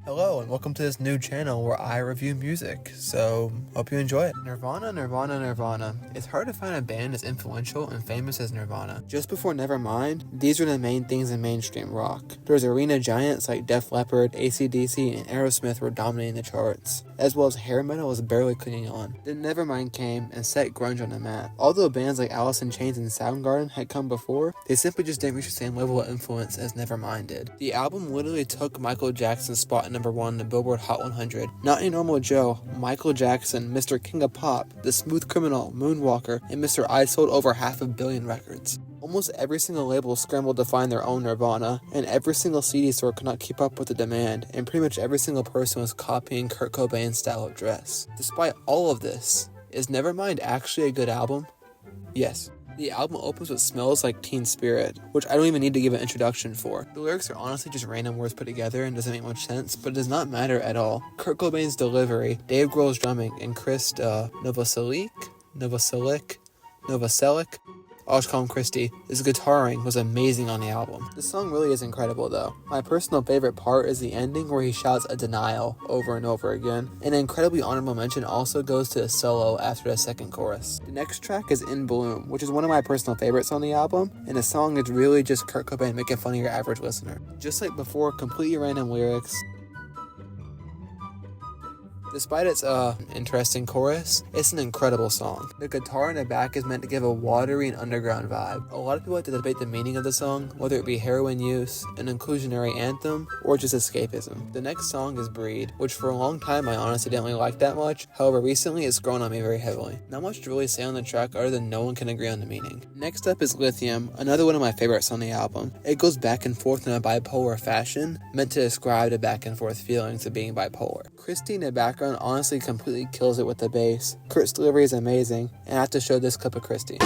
Hello and welcome to this new channel where I review music, so hope you enjoy it. Nirvana. It's hard to find a band as influential and famous as Nirvana. Just before Nevermind, these were the main things in mainstream rock. There was arena giants like Def Leppard, AC/DC, and Aerosmith were dominating the charts, as well as hair metal was barely clinging on. Then Nevermind came and set grunge on the map. Although bands like Alice in Chains and Soundgarden had come before, they simply just didn't reach the same level of influence as Nevermind did. The album literally took Michael Jackson's spot at number 1 on the Billboard Hot 100. Not a normal Joe, Michael Jackson, Mr. King of Pop, the Smooth Criminal, Moonwalker, and Mr. I sold over 500 million records. Almost every single label scrambled to find their own Nirvana, and every single CD store could not keep up with the demand, and pretty much every single person was copying Kurt Cobain's style of dress. Despite all of this, is Nevermind actually a good album? Yes. The album opens with Smells Like Teen Spirit, which I don't even need to give an introduction for. The lyrics are honestly just random words put together and doesn't make much sense, but it does not matter at all. Kurt Cobain's delivery, Dave Grohl's drumming, and Chris Novoselic, I'll just call him Christy. His guitaring was amazing on the album. The song really is incredible though. My personal favorite part is the ending where he shouts a denial over and over again. An incredibly honorable mention also goes to a solo after the second chorus. The next track is In Bloom, which is one of my personal favorites on the album, and the song is really just Kurt Cobain making fun of your average listener. Just like before, completely random lyrics. Despite its interesting chorus, it's an incredible song. The guitar in the back is meant to give a watery and underground vibe. A lot of people like to debate the meaning of the song, whether it be heroin use, an inclusionary anthem, or just escapism. The next song is Breed, which for a long time I honestly didn't really like that much, however recently it's grown on me very heavily. Not much to really say on the track other than no one can agree on the meaning. Next up is Lithium, another one of my favorites on the album. It goes back and forth in a bipolar fashion, meant to describe the back and forth feelings of being bipolar. Christy in the background honestly completely kills it with the bass. Kurt's delivery is amazing, and I have to show this clip of Christy.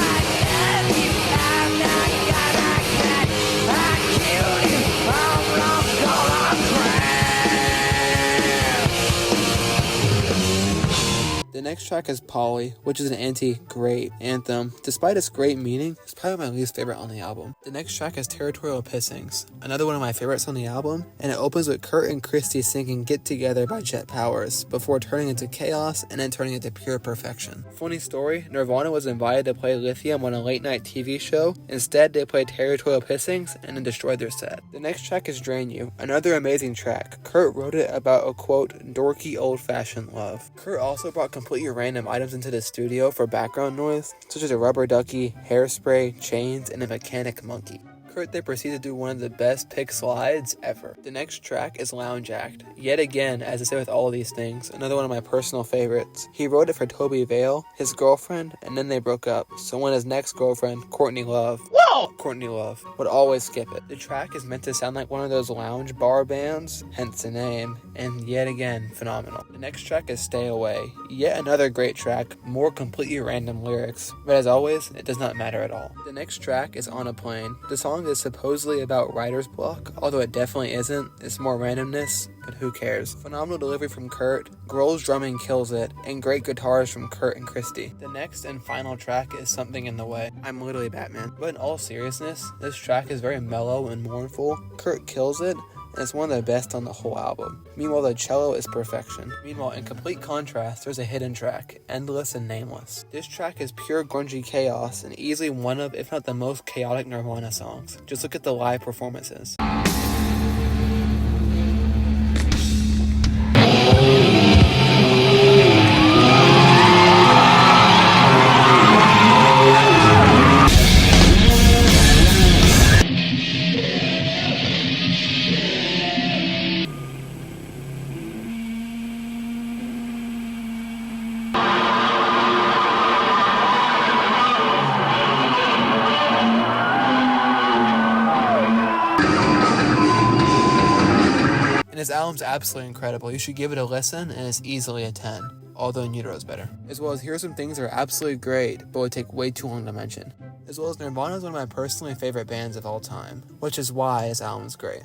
The next track is Polly, which is an anti-great anthem. Despite its great meaning, it's probably my least favorite on the album. The next track is Territorial Pissings, another one of my favorites on the album, and it opens with Kurt and Christy singing Get Together by Jet Powers, before turning into chaos and then turning into pure perfection. Funny story, Nirvana was invited to play Lithium on a late night TV show. Instead, they played Territorial Pissings and then destroyed their set. The next track is Drain You, another amazing track. Kurt wrote it about a quote, dorky old-fashioned love. Kurt also brought completely random items into the studio for background noise, such as a rubber ducky, hairspray, chains, and a mechanic monkey. Kurt then proceeded to do one of the best pick slides ever. The next track is Lounge Act. Yet again, as I say with all of these things, another one of my personal favorites. He wrote it for Toby Vale, his girlfriend, and then they broke up. So when his next girlfriend, Courtney Love, would always skip it. The track is meant to sound like one of those lounge bar bands, hence the name, and yet again, phenomenal. The next track is Stay Away. Yet another great track, more completely random lyrics, but as always, it does not matter at all. The next track is On a Plane. The song is supposedly about writer's block, although it definitely isn't. It's more randomness, but who cares. Phenomenal delivery from Kurt, Grohl's drumming kills it, and great guitars from Kurt and Christy. The next and final track is Something in the Way. I'm literally Batman. But in all seriousness, this track is very mellow and mournful. Kurt kills it, and it's one of the best on the whole album. Meanwhile, the cello is perfection. Meanwhile, in complete contrast, there's a hidden track, Endless and Nameless. This track is pure grungy chaos, and easily one of, if not the most chaotic Nirvana songs. Just look at the live performances. And this album's absolutely incredible. You should give it a listen, and it's easily a 10. Although In Utero is better. As well as Here Are Some Things that are absolutely great, but would take way too long to mention. As well as Nirvana is one of my personally favorite bands of all time, which is why this album's great.